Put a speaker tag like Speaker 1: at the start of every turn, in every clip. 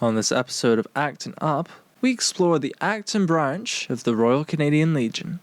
Speaker 1: On this episode of Acton Up, we explore the Acton branch of the Royal Canadian Legion.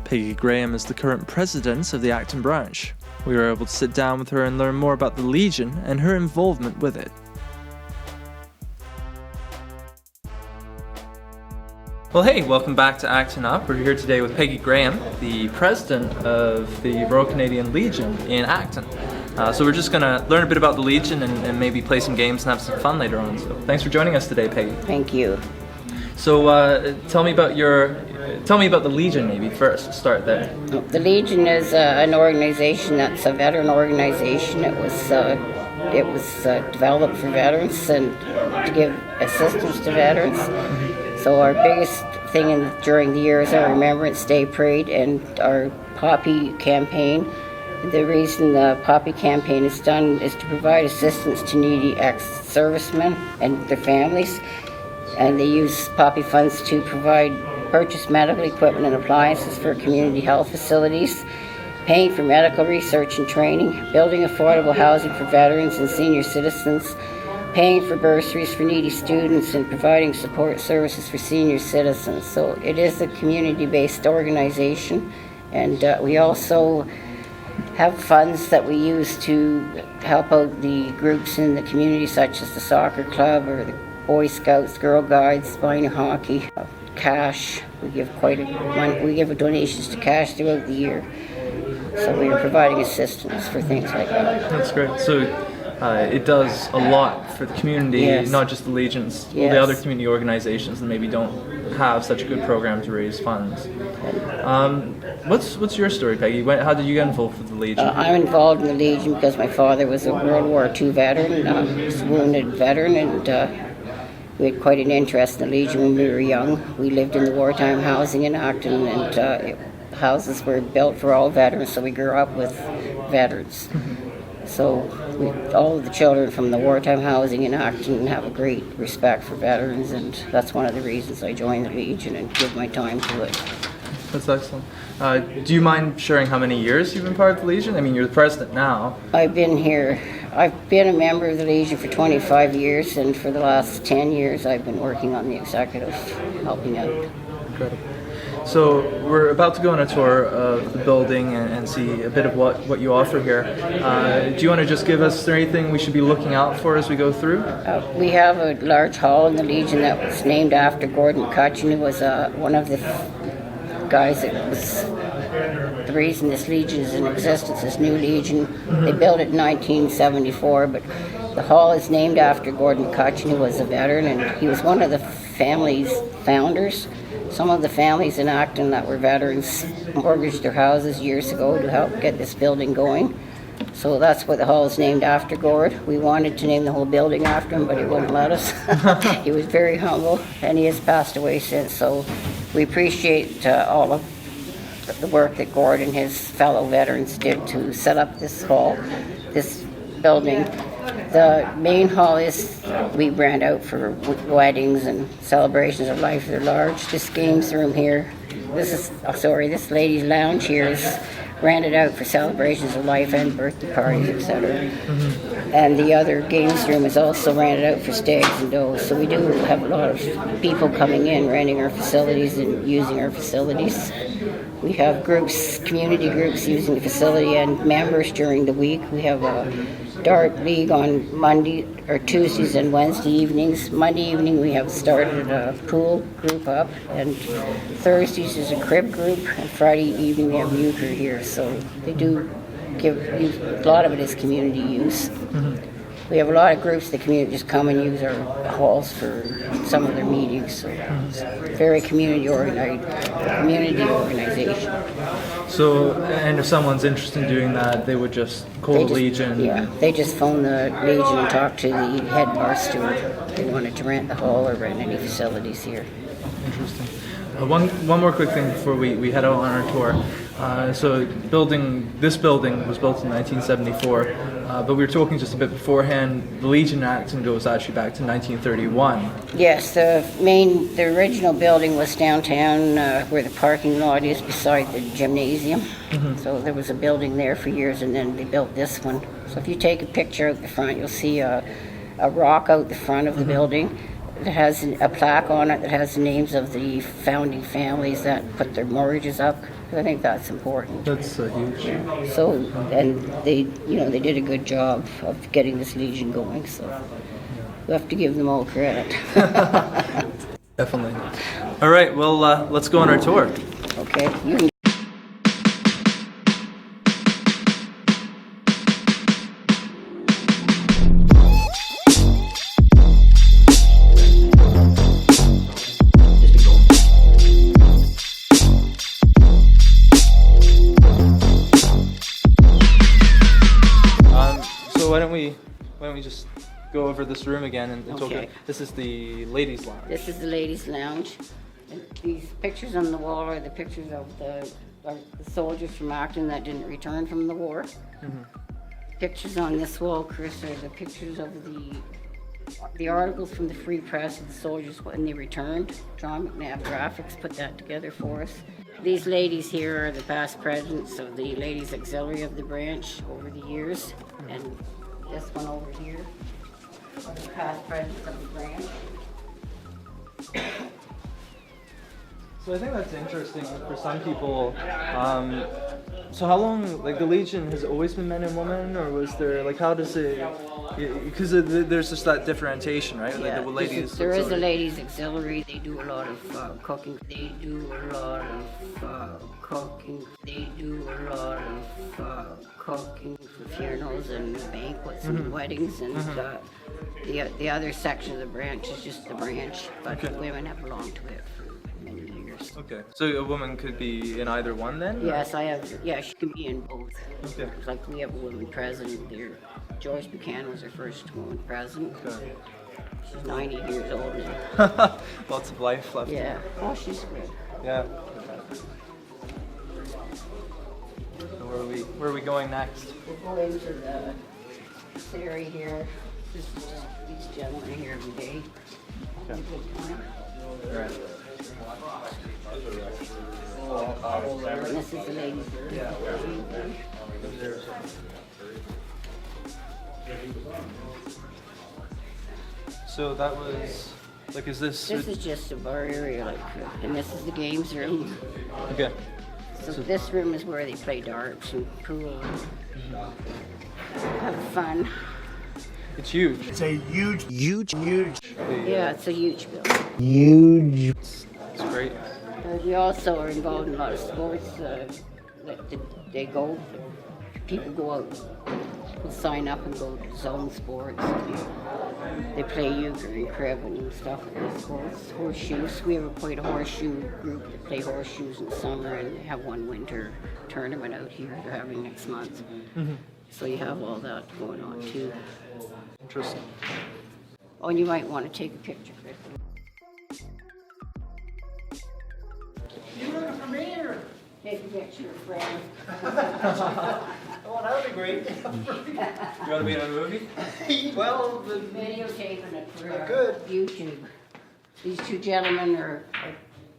Speaker 1: Peggy Graham is the current president of the Acton branch. We were able to sit down with her and learn more about the Legion and her involvement with it. Well, hey, welcome back to Acton Up. We're here today with Peggy Graham, the president of the Royal Canadian Legion in Acton. So we're just going to learn a bit about the Legion and maybe play some games and have some fun later on. So thanks for joining us today, Peggy.
Speaker 2: Thank you.
Speaker 1: So tell me about the Legion maybe first. Start there.
Speaker 2: The Legion is an organization that's a veteran organization. It was developed for veterans and to give assistance to veterans. So our biggest thing during the year is our Remembrance Day Parade and our Poppy campaign. The reason the Poppy campaign is done is to provide assistance to needy ex-servicemen and their families. And they use Poppy funds to purchase medical equipment and appliances for community health facilities, paying for medical research and training, building affordable housing for veterans and senior citizens, paying for bursaries for needy students, and providing support services for senior citizens. So it is a community-based organization, and we also have funds that we use to help out the groups in the community, such as the soccer club or the Boy Scouts, Girl Guides, minor hockey, cash. We give donations to cash throughout the year. So we are providing assistance for things like that.
Speaker 1: That's great. So it does a lot for the community,
Speaker 2: yes.
Speaker 1: Not just the Legions,
Speaker 2: Yes.
Speaker 1: the other community organizations that maybe don't have such a good program to raise funds. What's your story, Peggy? How did you get involved with the Legion?
Speaker 2: I'm involved in the Legion because my father was a World War II veteran, was a wounded veteran, and we had quite an interest in the Legion when we were young. We lived in the wartime housing in Acton, and houses were built for all veterans, so we grew up with veterans. So all of the children from the wartime housing in Acton have a great respect for veterans, and that's one of the reasons I joined the Legion and give my time to it.
Speaker 1: That's excellent. Do you mind sharing how many years you've been part of the Legion? I mean, you're the president now.
Speaker 2: I've been a member of the Legion for 25 years, and for the last 10 years I've been working on the executive, helping out.
Speaker 1: Incredible. So we're about to go on a tour of the building and see a bit of what you offer here. Do you want to just give us anything we should be looking out for as we go through?
Speaker 2: We have a large hall in the Legion that was named after Gordon McCutcheon, who was one of the guys that was the reason this Legion is in existence, this new Legion. They built it in 1974, but the hall is named after Gordon McCutcheon, who was a veteran, and he was one of the family's founders. Some of the families in Acton that were veterans mortgaged their houses years ago to help get this building going. So that's why the hall is named after Gord. We wanted to name the whole building after him, but he wouldn't let us. He was very humble, and he has passed away since. So we appreciate all of the work that Gord and his fellow veterans did to set up this hall, this building. The main hall we rent out for weddings and celebrations of life. They're large. This games room here, this ladies' lounge here is rented out for celebrations of life and birthday parties, etc. And the other games room is also rented out for stags and does. So we do have a lot of people coming in, renting our facilities and using our facilities. We have groups, community groups using the facility, and members during the week. We have dart league on Monday or Tuesdays and Wednesday evenings. Monday evening we have started a pool group up, and Thursdays is a crib group, and Friday evening we have euchre here. So they do give use, a lot of it is community use. We have a lot of groups that community just come and use our halls for some of their meetings. So it's very community organization.
Speaker 1: So, and if someone's interested in doing that, they would just call the Legion?
Speaker 2: Yeah, they just phone the Legion and talk to the head bar steward if they wanted to rent the hall or rent any facilities here.
Speaker 1: Interesting. One more quick thing before we head out on our tour. So this building was built in 1974, but we were talking just a bit beforehand, the Legion in Acton goes actually back to 1931.
Speaker 2: Yes, the original building was downtown where the parking lot is beside the gymnasium. So there was a building there for years, and then they built this one. So if you take a picture out the front, you'll see a rock out the front of the building. It has a plaque on it that has the names of the founding families that put their mortgages up. I think that's important.
Speaker 1: That's huge.
Speaker 2: Yeah. So, and they did a good job of getting this Legion going. So, we have to give them all credit.
Speaker 1: Definitely. All right. Well, let's go on our tour.
Speaker 2: Okay. You can.
Speaker 1: Why don't we just go over this room again and talk about, this is the ladies' lounge.
Speaker 2: This is the ladies' lounge. And these pictures on the wall are the pictures of the soldiers from Acton that didn't return from the war. Pictures on this wall, Chris, are the pictures of the articles from the Free Press of the soldiers when they returned. John McNabb Graphics put that together for us. These ladies here are the past presidents of the Ladies Auxiliary of the branch over the years, and this one over here are the past presidents of the branch.
Speaker 1: So I think that's interesting for some people. So how long, like the Legion has always been men and women, or was there, like how does it, because there's just that differentiation, right?
Speaker 2: Yeah,
Speaker 1: like the ladies
Speaker 2: there is a ladies auxiliary. They do a lot of cooking. They do a lot of cooking. They do a lot of cooking for funerals and banquets and weddings, and the other section of the branch is just the branch, but the women have belonged to it for many years.
Speaker 1: Okay, so a woman could be in either one then?
Speaker 2: Yes, she can be in both.
Speaker 1: Okay.
Speaker 2: Like we have a woman president there. Joyce Buchanan was our first woman president.
Speaker 1: Okay.
Speaker 2: She's 90 years old now.
Speaker 1: Lots of life left.
Speaker 2: Yeah. Oh, she's good.
Speaker 1: Yeah. So where are we going next?
Speaker 2: We'll go into the area here. This is just these gentlemen here every day.
Speaker 1: Okay.
Speaker 2: Good time.
Speaker 1: All right.
Speaker 2: And this is the ladies. Yeah.
Speaker 1: So that was, like, is this?
Speaker 2: This is just a bar area, like, and this is the games room.
Speaker 1: Okay.
Speaker 2: So this room is where they play darts and pool and have fun.
Speaker 1: It's huge.
Speaker 3: It's a huge.
Speaker 2: Yeah, it's a huge building.
Speaker 3: Huge.
Speaker 1: It's great.
Speaker 2: We also are involved in a lot of sports. People go out, will sign up and go to zone sports. They play euchre and crib and stuff at these sports. Horseshoes. We have quite a horseshoe group that play horseshoes in the summer, and they have one winter tournament out here they're having next month. So you have all that going on too.
Speaker 1: Interesting.
Speaker 2: Oh, and you might want to take a picture, Chris.
Speaker 3: You look from here.
Speaker 2: Take a picture, friend.
Speaker 3: Oh, that would be great.
Speaker 1: You want to be in a movie?
Speaker 3: Well,
Speaker 2: Videotaping it for
Speaker 3: Good.
Speaker 2: YouTube. These two gentlemen are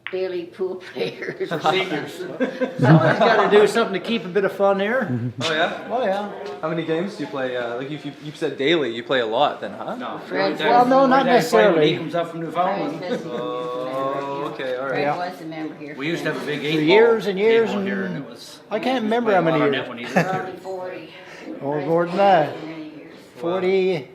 Speaker 2: daily pool players or singers.
Speaker 3: someone's got to do something to keep a bit of fun there.
Speaker 1: Oh yeah.
Speaker 3: Oh yeah.
Speaker 1: How many games do you play? Like if you said daily, you play a lot then, huh?
Speaker 4: No.
Speaker 2: Fred,
Speaker 3: Well, no, not
Speaker 4: He
Speaker 3: necessarily.
Speaker 4: comes up from Newfoundland.
Speaker 1: Oh, okay, all right.
Speaker 2: Fred was a member here.
Speaker 4: We used to have a big
Speaker 3: For
Speaker 4: 8
Speaker 3: years and years
Speaker 4: table here,
Speaker 3: and
Speaker 4: it was.
Speaker 3: I can't remember how many years.
Speaker 2: Early 40.
Speaker 3: Oh, more than that.
Speaker 2: Many years.
Speaker 3: 40,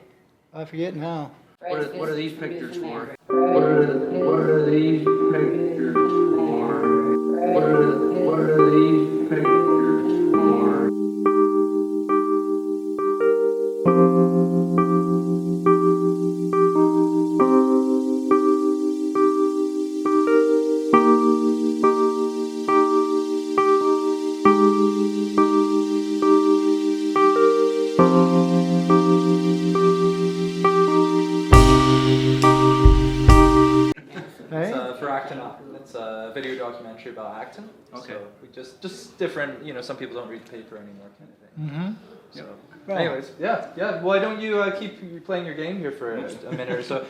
Speaker 3: I forget now.
Speaker 1: What are these pictures for?
Speaker 2: What
Speaker 1: are these pictures for? What are these pictures for? For Acton UP. It's a video documentary about Acton. Okay. So we just different, some people don't read the paper anymore kind of thing.
Speaker 3: Mm-hmm.
Speaker 1: So,
Speaker 3: Well.
Speaker 1: anyways, yeah. Why don't you keep playing your game here for a minute or so?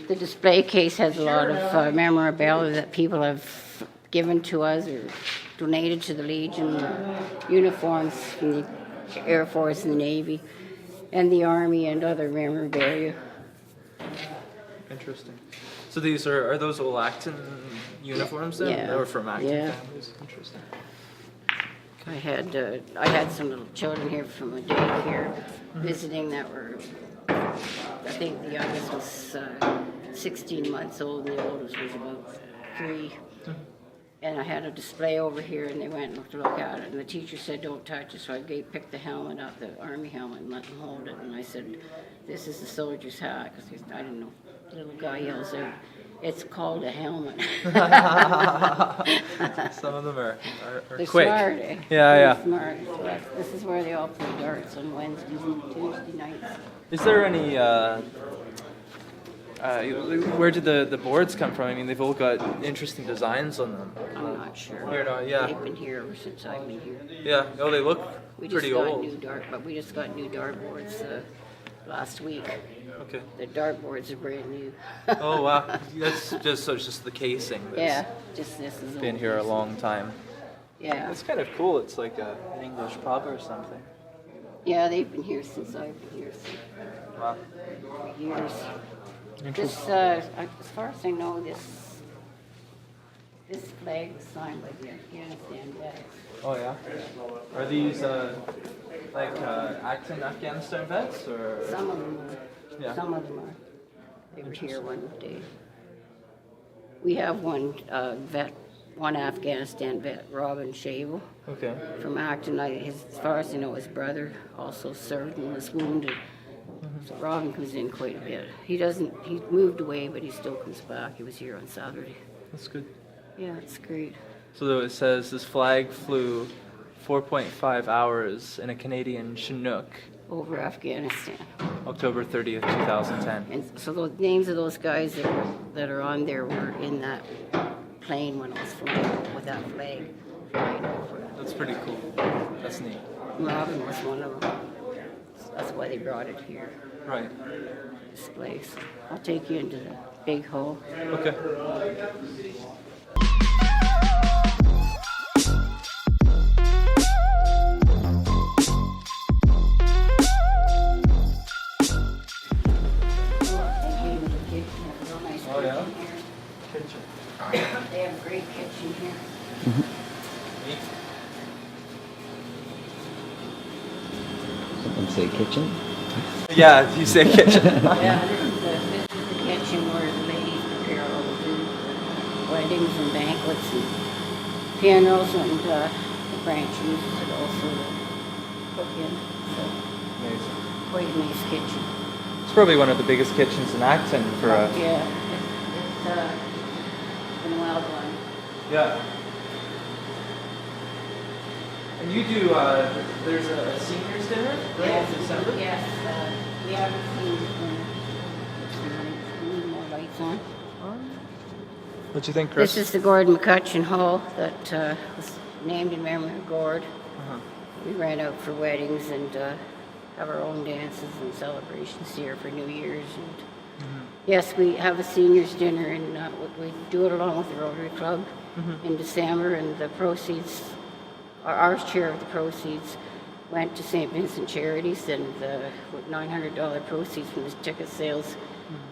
Speaker 2: The display case has a lot of memorabilia that people have given to us or donated to the Legion, uniforms from the Air Force and the Navy, and the Army and other memorabilia.
Speaker 1: Interesting. So these are those all Acton uniforms then?
Speaker 2: Yeah.
Speaker 1: Or from Acton
Speaker 2: Yeah.
Speaker 1: families? Interesting.
Speaker 2: I had some little children here from a daycare visiting that were, I think the youngest was 16 months old and the oldest was about 3. And I had a display over here and they went and look at it and the teacher said don't touch it, so I picked the helmet up, the Army helmet, and let them hold it, and I said this is the soldier's hat, because I didn't know. The little guy yells out, it's called a helmet.
Speaker 1: Some of them are
Speaker 2: They're
Speaker 1: quick.
Speaker 2: smart, eh?
Speaker 1: Yeah.
Speaker 2: They're smart. So this is where they all play darts on Wednesdays and Tuesday nights.
Speaker 1: Is there any, where did the boards come from? I mean, they've all got interesting designs on them.
Speaker 2: I'm not sure.
Speaker 1: You're not, yeah.
Speaker 2: They've been here ever since I've been here.
Speaker 1: Yeah, they look
Speaker 2: We just
Speaker 1: pretty
Speaker 2: got
Speaker 1: old.
Speaker 2: we just got new dartboards last week.
Speaker 1: Okay.
Speaker 2: The dartboards are brand new.
Speaker 1: Oh wow, that's just the casing. That's
Speaker 2: Yeah, just this is
Speaker 1: been
Speaker 2: old.
Speaker 1: here a long time.
Speaker 2: Yeah,
Speaker 1: It's kind of cool. It's like an English pub or something.
Speaker 2: yeah, they've been here since I've been here
Speaker 1: Wow.
Speaker 2: for years. This,
Speaker 1: Interesting.
Speaker 2: as far as I know, this flag was signed by the Afghanistan vets.
Speaker 1: Oh yeah. Are these like Acton Afghanistan vets or?
Speaker 2: Some of them are.
Speaker 1: Yeah.
Speaker 2: Some of them are. They were here one day. We have one one Afghanistan vet, Robin Shavel,
Speaker 1: Okay.
Speaker 2: from Acton. As far as I know, his brother also served and was wounded. So Robin comes in quite a bit. He moved away, but he still comes back. He was here on Saturday.
Speaker 1: That's good.
Speaker 2: Yeah, it's great.
Speaker 1: So it says this flag flew 4.5 hours in a Canadian Chinook,
Speaker 2: Over Afghanistan.
Speaker 1: October 30th, 2010.
Speaker 2: And so the names of those guys that are on there were in that plane when it was flying with that flag flying over it.
Speaker 1: That's pretty cool. That's neat.
Speaker 2: Robin was one of them. That's why they brought it here,
Speaker 1: Right.
Speaker 2: this place. I'll take you into the big hall.
Speaker 1: Okay. Oh yeah. Kitchen.
Speaker 2: They have a great kitchen here.
Speaker 1: Neat.
Speaker 4: Someone say kitchen?
Speaker 1: Yeah, you say kitchen.
Speaker 2: Yeah, this is the kitchen where the ladies prepare all the food. Weddings and banquets and funerals, and the branch uses it also to cook in. So,
Speaker 1: Amazing.
Speaker 2: quite a nice kitchen.
Speaker 1: It's probably one of the biggest kitchens in Acton for a.
Speaker 2: Yeah, it's been a wild one.
Speaker 1: Yeah. And you do, there's a seniors dinner, right,
Speaker 2: Yes,
Speaker 1: in December?
Speaker 2: Yes, we haven't seen we need more lights on.
Speaker 1: What do you think, Chris?
Speaker 2: This is the Gordon McCutcheon Hall that was named in memory of Gord.
Speaker 1: Uh-huh.
Speaker 2: We ran out for weddings and have our own dances and celebrations here for New Year's and Yes, we have a seniors dinner, and we do it along with the Rotary Club in December, and the proceeds, our share of the proceeds went to St. Vincent Charities, and with $900 proceeds from the ticket sales,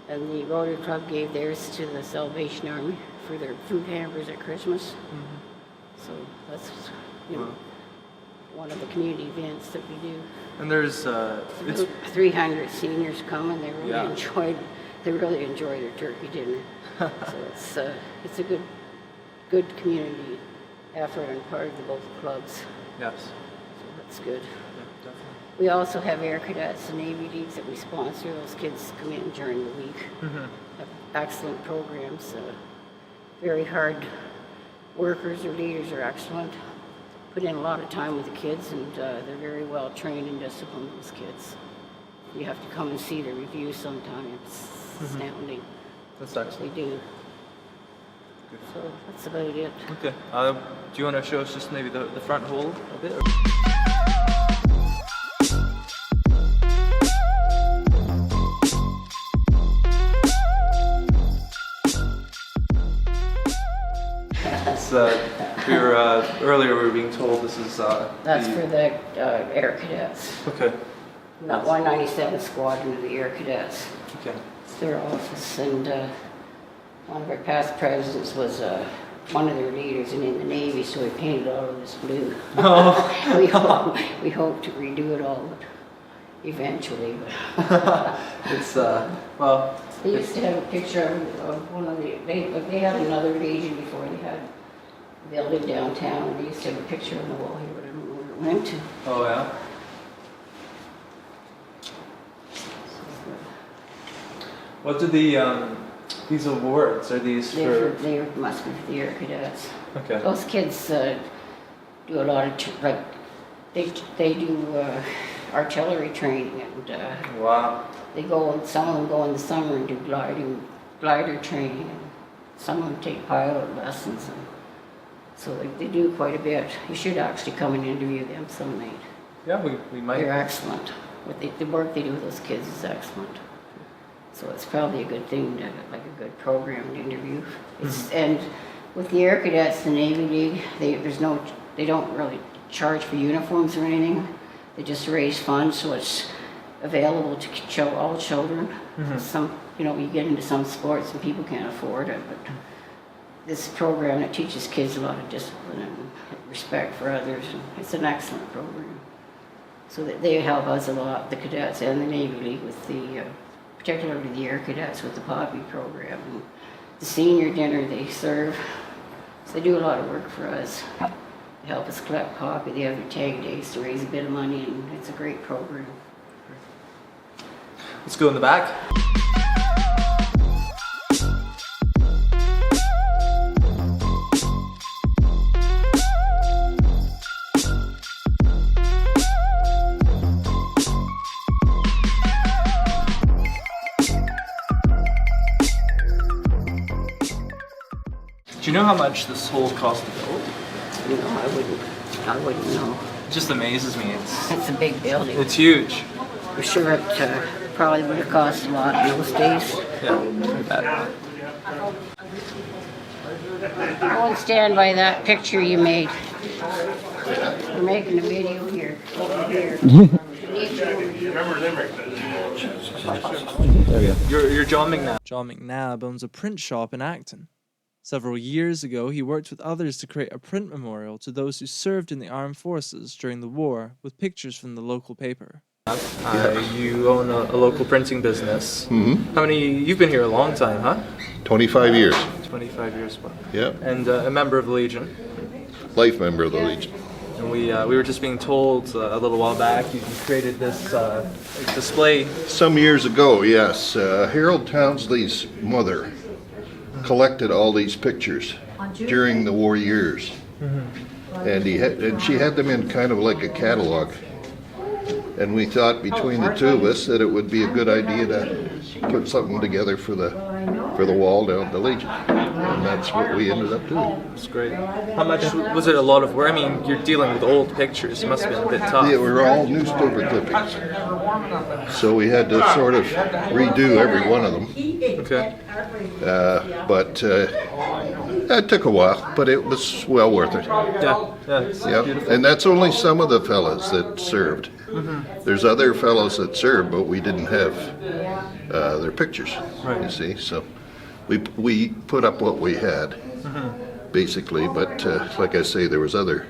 Speaker 2: and the Rotary Club gave theirs to the Salvation Army for their food hampers at Christmas. So that's one of the community events that we do.
Speaker 1: And there's it's
Speaker 2: 300 seniors come, and they really enjoy their turkey dinner. So it's a good community effort on part of both clubs.
Speaker 1: yes.
Speaker 2: So that's good.
Speaker 1: Yeah, definitely.
Speaker 2: We also have Air Cadets and Navy Leagues that we sponsor. Those kids come in during the week. Have excellent programs. Very hard workers. Their leaders are excellent. Put in a lot of time with the kids, and they're very well trained and disciplined, those kids. You have to come and see the reviews sometime. It's astounding.
Speaker 1: That's
Speaker 2: They
Speaker 1: excellent.
Speaker 2: do. So that's about it.
Speaker 1: Okay. Do you want to show us just maybe the front hole a bit? Earlier we were being told this is
Speaker 2: That's for the Air Cadets.
Speaker 1: Okay.
Speaker 2: Not 197 Squadron of the Air Cadets.
Speaker 1: Okay.
Speaker 2: It's their office, and one of our past presidents was one of their leaders and in the Navy, so we painted all of this blue.
Speaker 1: Oh.
Speaker 2: we hope to redo it all eventually.
Speaker 1: It's well.
Speaker 2: They used to have a picture of one of they had another legion before they had a building downtown, and they used to have a picture on the wall here, but I don't know where it went to.
Speaker 1: Oh yeah. What do these awards, are these for?
Speaker 2: They must be for the Air Cadets.
Speaker 1: Okay.
Speaker 2: Those kids do a lot of they do artillery training, and
Speaker 1: Wow.
Speaker 2: they go. Some of them go in the summer and do glider training, and some of them take pilot lessons. And so they do quite a bit. You should actually come and interview them some night.
Speaker 1: Yeah, we might.
Speaker 2: They're excellent. The work they do with those kids is excellent. So it's probably a good thing to like a good program to interview. And with the Air Cadets, the Navy League, they don't really charge for uniforms or anything. They just raise funds, so it's available to all children. Some, you get into some sports and people can't afford it, but this program that teaches kids a lot of discipline and respect for others, and it's an excellent program. So that they help us a lot, the cadets and the Navy League, with particularly the Air Cadets with the Poppy program. And the senior dinner they serve, so they do a lot of work for us. They help us collect poppy. They have their tag days to raise a bit of money, and it's a great program.
Speaker 1: Let's go in the back. Do you know how much this whole cost to build?
Speaker 2: I wouldn't know.
Speaker 1: It just amazes me.
Speaker 2: It's a big building.
Speaker 1: It's huge.
Speaker 2: I'm sure it probably would have cost a lot in those days.
Speaker 1: Yeah, I bet.
Speaker 2: Go and stand by that picture you made. We're making a video here, over here.
Speaker 1: You're John McNabb. John McNabb owns a print shop in Acton. Several years ago, he worked with others to create a print memorial to those who served in the armed forces during the war with pictures from the local paper. You own a local printing business. How many? You've been here a long time, huh?
Speaker 4: 25 years.
Speaker 1: 25 years. Well.
Speaker 4: Yep.
Speaker 1: And a member of the Legion.
Speaker 4: Life member of the Legion.
Speaker 1: And we were just being told a little while back you created this display.
Speaker 4: Some years ago, yes. Harold Townsley's mother collected all these pictures during the war years. And she had them in kind of like a catalog. And we thought between the two of us that it would be a good idea to put something together for the wall down at the Legion. and that's what we ended up doing.
Speaker 1: That's great. How much was it? A lot of work. I mean, you're dealing with old pictures. It must have been a bit tough.
Speaker 4: Yeah, we were all newspaper clippings, so we had to sort of redo every one of them.
Speaker 1: Okay.
Speaker 4: But it took a while, but it was well worth it.
Speaker 1: Yeah. It's
Speaker 4: Yep.
Speaker 1: beautiful.
Speaker 4: And that's only some of the fellas that served. There's other fellows that served, but we didn't have their pictures.
Speaker 1: Right.
Speaker 4: You see, so we put up what we had, basically. But like I say, there was other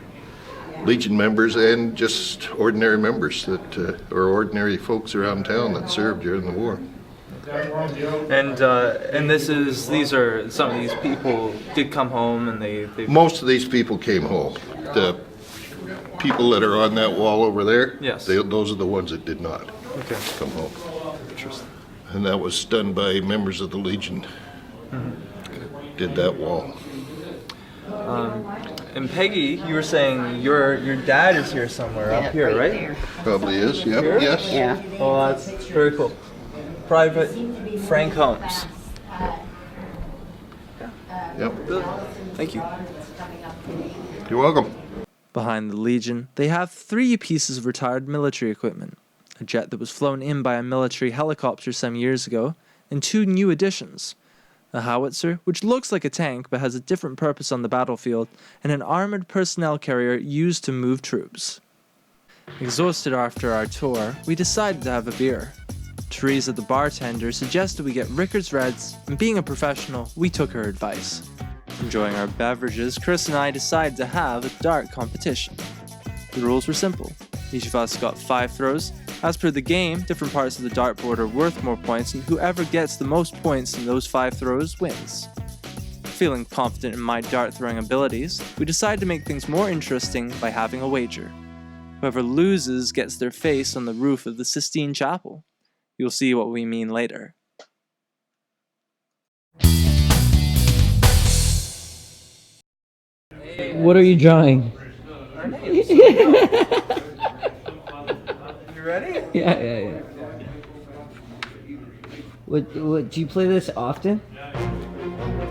Speaker 4: Legion members and just ordinary members that, or ordinary folks around town that served during the war.
Speaker 1: And these are some of these people did come home and they
Speaker 4: Most of these people came home. The people that are on that wall over there,
Speaker 1: Yes.
Speaker 4: those are the ones that did not
Speaker 1: Okay.
Speaker 4: come home.
Speaker 1: Interesting.
Speaker 4: And that was done by members of the Legion. Did that wall.
Speaker 1: And Peggy, you were saying your dad is here somewhere up here, right?
Speaker 2: there.
Speaker 4: Probably is, yep,
Speaker 1: Here?
Speaker 4: yes.
Speaker 2: Yeah.
Speaker 1: Oh, that's very cool. Private Frank Holmes.
Speaker 4: Yep.
Speaker 1: Thank you.
Speaker 4: You're welcome.
Speaker 1: Behind the Legion, they have 3 pieces of retired military equipment, a jet that was flown in by a military helicopter some years ago, and 2 new additions, a howitzer, which looks like a tank but has a different purpose on the battlefield, and an armored personnel carrier used to move troops. Exhausted after our tour, we decided to have a beer. Teresa, the bartender, suggested we get Rickard's Reds, and being a professional, we took her advice. Enjoying our beverages, Chris and I decided to have a dart competition. The rules were simple. Each of us got 5 throws. As per the game, different parts of the dartboard are worth more points, and whoever gets the most points in those 5 throws wins. Feeling confident in my dart throwing abilities, we decided to make things more interesting by having a wager. Whoever loses gets their face on the roof of the Sistine Chapel. You'll see what we mean later.
Speaker 3: What are you drawing?
Speaker 1: You ready?
Speaker 3: Yeah. What, do you play this often?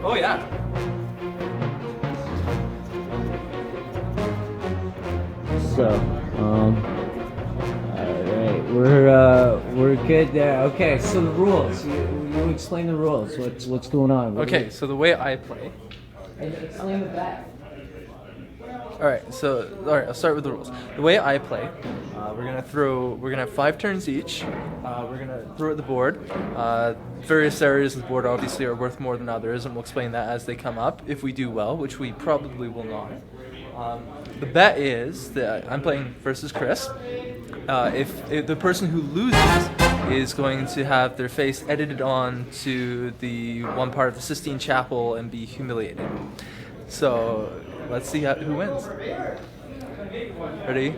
Speaker 1: Oh yeah.
Speaker 3: So, alright, we're good there. Okay, so the rules. You explain the rules. What's going on?
Speaker 1: Okay, so the way I play.
Speaker 3: Explain the back.
Speaker 1: Alright, I'll start with the rules. The way I play, we're gonna have 5 turns each. We're gonna throw at the board. Various areas of the board obviously are worth more than others, and we'll explain that as they come up, if we do well, which we probably will not. The bet is that I'm playing versus Chris. If the person who loses is going to have their face edited on to the one part of the Sistine Chapel and be humiliated. So let's see who wins. Ready?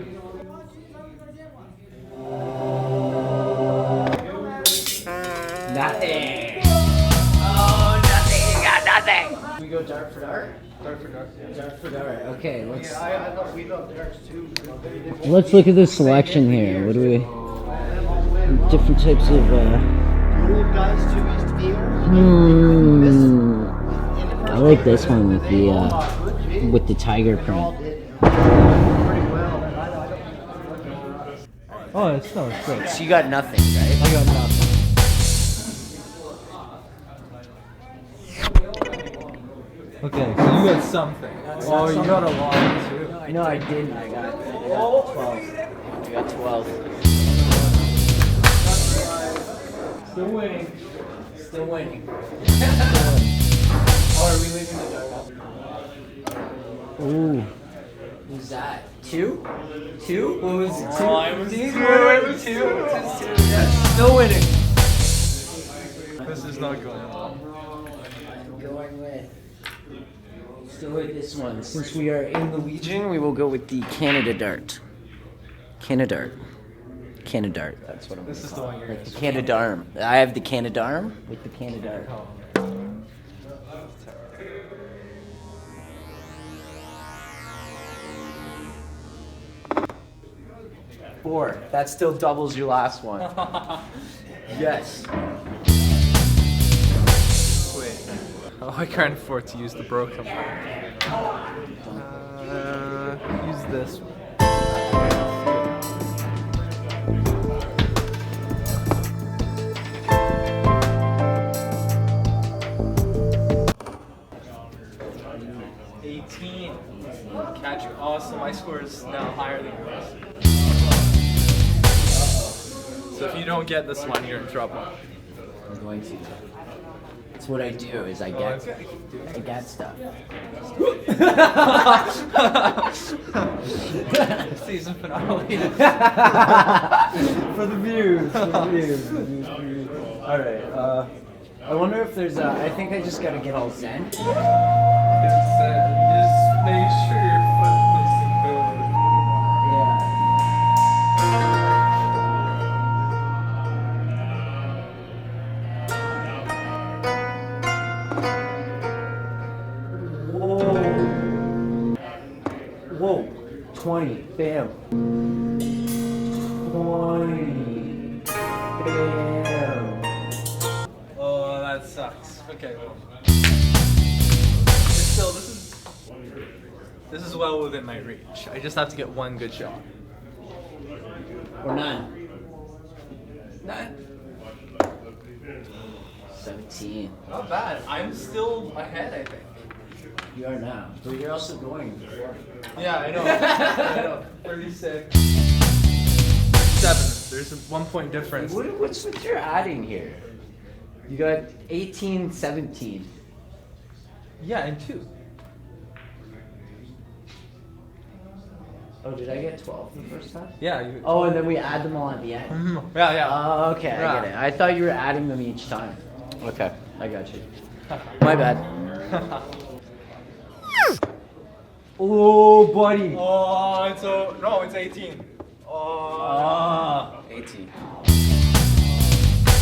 Speaker 3: Nothing. Oh, nothing. You got nothing. We go dart for dart. Dart for dart. Yeah. Dart for dart. Okay, let's.
Speaker 5: I thought we love darts too.
Speaker 3: Let's look at the selection here. What do we? Different types of.
Speaker 5: Old guys too used to be here.
Speaker 3: I like this one with the tiger print. Oh, it's great.
Speaker 5: So you got nothing, right?
Speaker 3: I got nothing.
Speaker 1: Okay, so you got something. Oh, you got a lot too.
Speaker 3: No, I didn't. I got 12. I got 12. Still winning. Still winning. Oh, are we leaving the dart? Ooh. Who's that? 2? 2? What was it? 2? It was 2. Still winning.
Speaker 1: This is not going well.
Speaker 3: I'm going with. Still with this one. Since we are in the Legion, we will go with the Canada Dart. Canada Dart. That's what I'm.
Speaker 1: This is the one you're
Speaker 3: Like the Canadarm. I have the Canadarm with the Canada. 4. That still doubles your last one. Yes.
Speaker 1: Wait. Oh, I can't afford to use the broken one. Use this one. 18. Catch you. Awesome. My score is now higher than yours. So if you don't get this one, you're in trouble.
Speaker 3: I'm going to. That's what I do. Is I get stuff.
Speaker 1: Season finale.
Speaker 3: For the views. All right. I wonder if there's a. I think I just gotta get all zen.
Speaker 1: Just make sure your foot doesn't move.
Speaker 3: Whoa. 20. Bam. 20. Bam.
Speaker 1: Oh, that sucks. Okay, well. Still, this is well within my reach. I just have to get one good shot.
Speaker 3: Or none. 17.
Speaker 1: Not bad. I'm still ahead, I think.
Speaker 3: You are now. But you're also going.
Speaker 1: Yeah, I know. I know. 36. 7. There's a 1 point difference.
Speaker 3: What's what you're adding here? You got 18, 17.
Speaker 1: Yeah, and 2.
Speaker 3: Oh, did I get 12 the first time?
Speaker 1: Yeah. You,
Speaker 3: Oh, and then we add them all at the end?
Speaker 1: yeah.
Speaker 3: Oh, okay, I
Speaker 1: Yeah.
Speaker 3: get it. I thought you were adding them each time. Okay, I got you. My bad. Oh, buddy.
Speaker 1: Oh, it's 18. Oh.
Speaker 3: 18.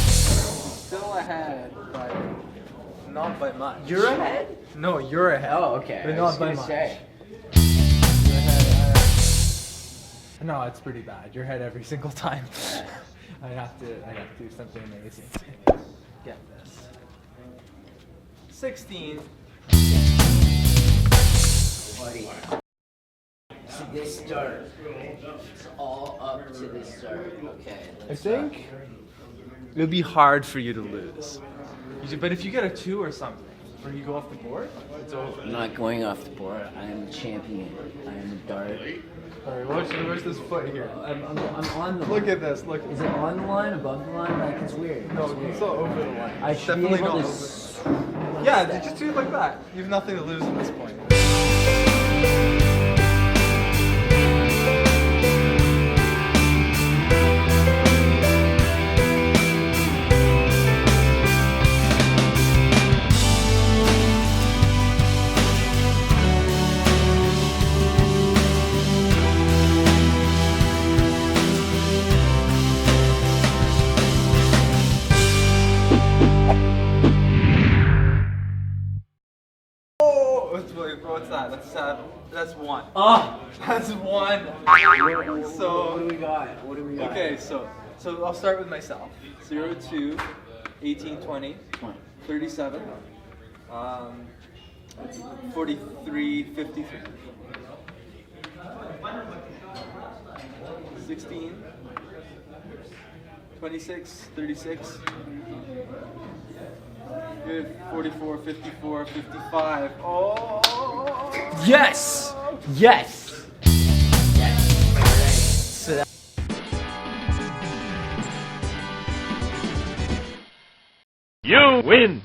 Speaker 1: Still ahead, but not by much.
Speaker 3: You're ahead?
Speaker 1: No, you're ahead.
Speaker 3: Oh, okay.
Speaker 1: But
Speaker 3: I
Speaker 1: not
Speaker 3: was
Speaker 1: by
Speaker 3: gonna
Speaker 1: much.
Speaker 3: say.
Speaker 1: You're ahead. No, it's pretty bad. You're ahead every single time. I have to do something amazing to get this. 16.
Speaker 3: Buddy. To this start. It's all up to this start. Okay.
Speaker 1: I think it would be hard for you to lose. But if you get a 2 or something, or you go off the board, it's over.
Speaker 3: I'm not going off the board. I am a champion. I am a dart.
Speaker 1: Alright, where's this foot here?
Speaker 3: I'm on the
Speaker 1: Look
Speaker 3: line.
Speaker 1: at this, look.
Speaker 3: Is it on the line, above the line? Like, it's weird.
Speaker 1: No,
Speaker 3: It's weird.
Speaker 1: it's not over the line.
Speaker 3: I should be
Speaker 1: Definitely
Speaker 3: able
Speaker 1: not
Speaker 3: to...
Speaker 1: over. Yeah, just do it like that. You have nothing to lose at this point. What's that? That's 1.
Speaker 3: Oh!
Speaker 1: That's 1. So
Speaker 3: What do we got? What do we got?
Speaker 1: okay, so I'll start with myself. 0, 2, 18, 20, 37, 43, 53, 16, 26, 36, 44, 54, 55. Oh!
Speaker 3: Yes! Yes!
Speaker 6: You win!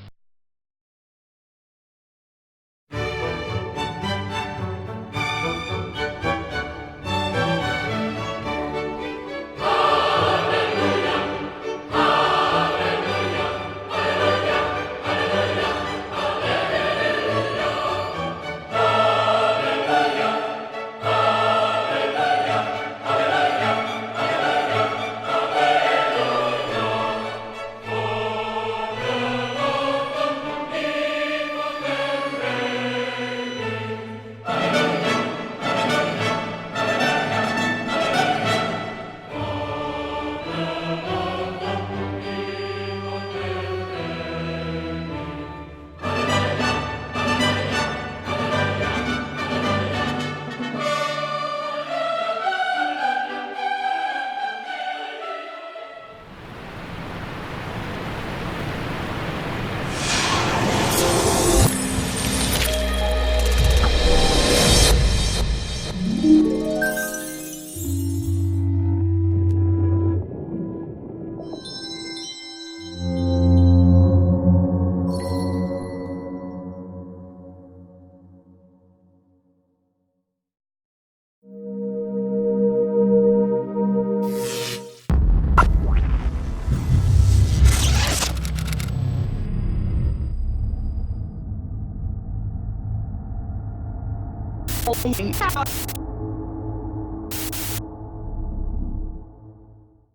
Speaker 5: Holy